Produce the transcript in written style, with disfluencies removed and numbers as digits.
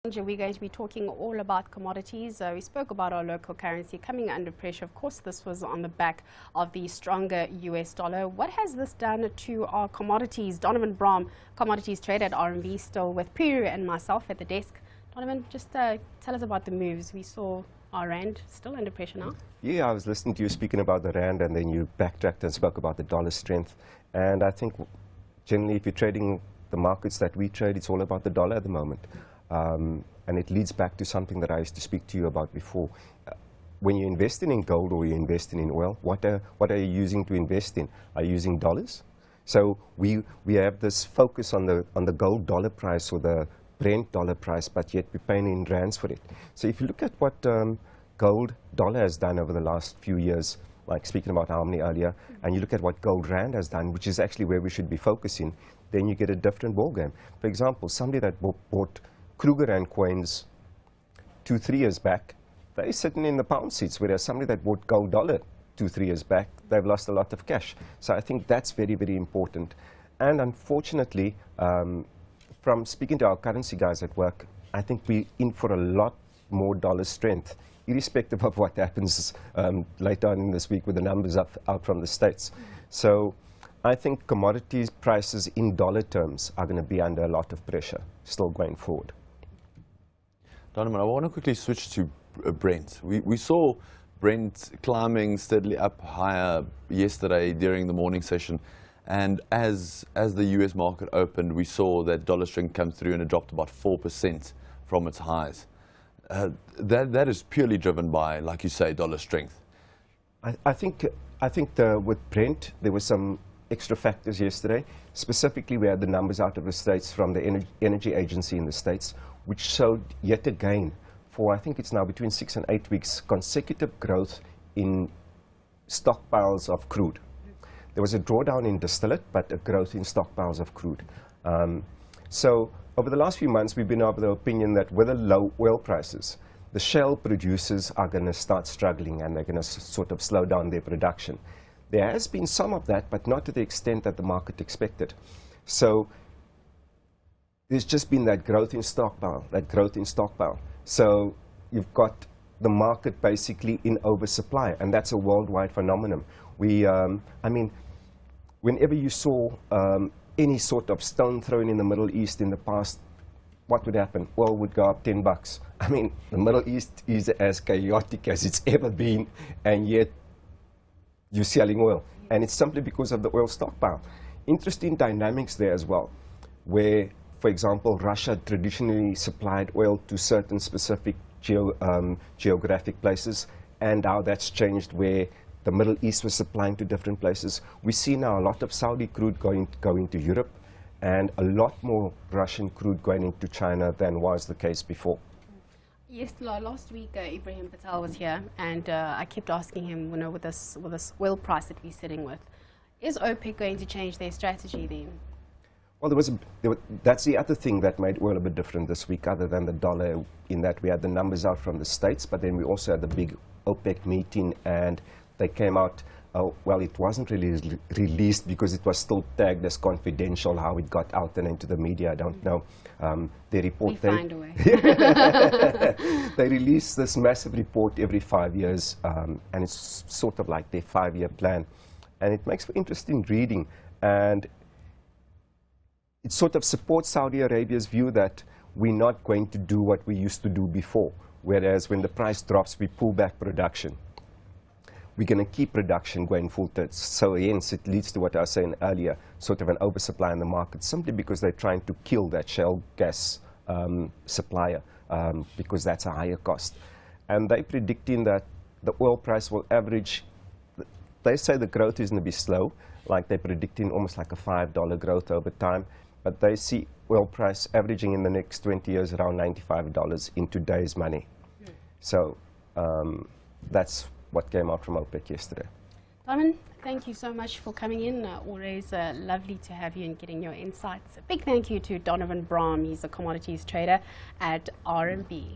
We're going to be talking all about commodities. We spoke about our local currency coming under pressure. Of course, this was on the back of the stronger US dollar. What has this done to our commodities? Donovan Braam, commodities trader at RMB, still with Puru and myself at the desk. Donovan, just tell us about the moves. We saw our rand still under pressure now. Yeah, I was listening to you speaking about the rand, and then you backtracked and spoke about the dollar strength. And I think generally, if you're trading the markets that we trade, it's all about the dollar at the moment. And it leads back to something that I used to speak to you about before. When you're investing in gold or you're investing in oil, what are you using to invest in? Are you using dollars? So we have this focus on the gold dollar price or the Brent dollar price, but yet we're paying in rands for it. So if you look at what gold dollar has done over the last few years, like speaking about Harmony earlier, and you look at what gold rand has done, which is actually where we should be focusing, then you get a different ballgame. For example, somebody that bought Kruger and coins 2-3 years back, they're sitting in the pound seats, whereas somebody that bought gold dollar 2-3 years back, they've lost a lot of cash. So I think that's very, very important. And unfortunately, from speaking to our currency guys at work, I think we're in for a lot more dollar strength, irrespective of what happens later on in this week with the numbers out from the States. So I think commodities prices in dollar terms are going to be under a lot of pressure still going forward. Donovan, I want to quickly switch to Brent. We saw Brent climbing steadily up higher yesterday during the morning session. And as the US market opened, we saw that dollar strength come through and it dropped about 4% from its highs. That is purely driven by, like you say, dollar strength. I think with Brent, there were some extra factors yesterday. Specifically, we had the numbers out of the States from the Energy Agency in the States, which showed yet again, for I think it's now between 6 and 8 weeks, consecutive growth in stockpiles of crude. There was a drawdown in distillate, but a growth in stockpiles of crude. So over the last few months, we've been of the opinion that with the low oil prices, the shale producers are going to start struggling and they're going to sort of slow down their production. There has been some of that, but not to the extent that the market expected. So there's just been that growth in stockpile, So you've got the market basically in oversupply, and that's a worldwide phenomenon. I mean, whenever you saw any sort of stone thrown in the Middle East in the past, what would happen? Oil would go up $10. I mean, the Middle East is as chaotic as it's ever been, and yet you're selling oil. And it's simply because of the oil stockpile. Interesting dynamics there as well, where, for example, Russia traditionally supplied oil to certain specific geographic places, and how that's changed where the Middle East was supplying to different places. We see now a lot of Saudi crude going to Europe, and a lot more Russian crude going into China than was the case before. Yes, last week Ibrahim Patel was here, and I kept asking him, with this oil price that we're sitting with, is OPEC going to change their strategy then? Well, that's the other thing that made oil a bit different this week, other than the dollar, in that we had the numbers out from the States, but then we also had the big OPEC meeting, and they came out, well, it wasn't really released because it was still tagged as confidential how it got out and into the media. I don't know. They report. They find a way. They release this massive report every 5 years, and it's sort of like their 5-year plan. And it makes for interesting reading. And it sort of supports Saudi Arabia's view that we're not going to do what we used to do before, whereas when the price drops, we pull back production. We're going to keep production going full tilt. So hence, it leads to what I was saying earlier, sort of an oversupply in the market, simply because they're trying to kill that shale gas supplier, because that's a higher cost. And they're predicting that the oil price will average, they say the growth is going to be slow, like they're predicting almost like a $5 growth over time, but they see oil price averaging in the next 20 years around $95 in today's money. So that's what came out from OPEC yesterday. Donovan, thank you so much for coming in. Always lovely to have you and getting your insights. A big thank you to Donovan Braam. He's a commodities trader at RMB.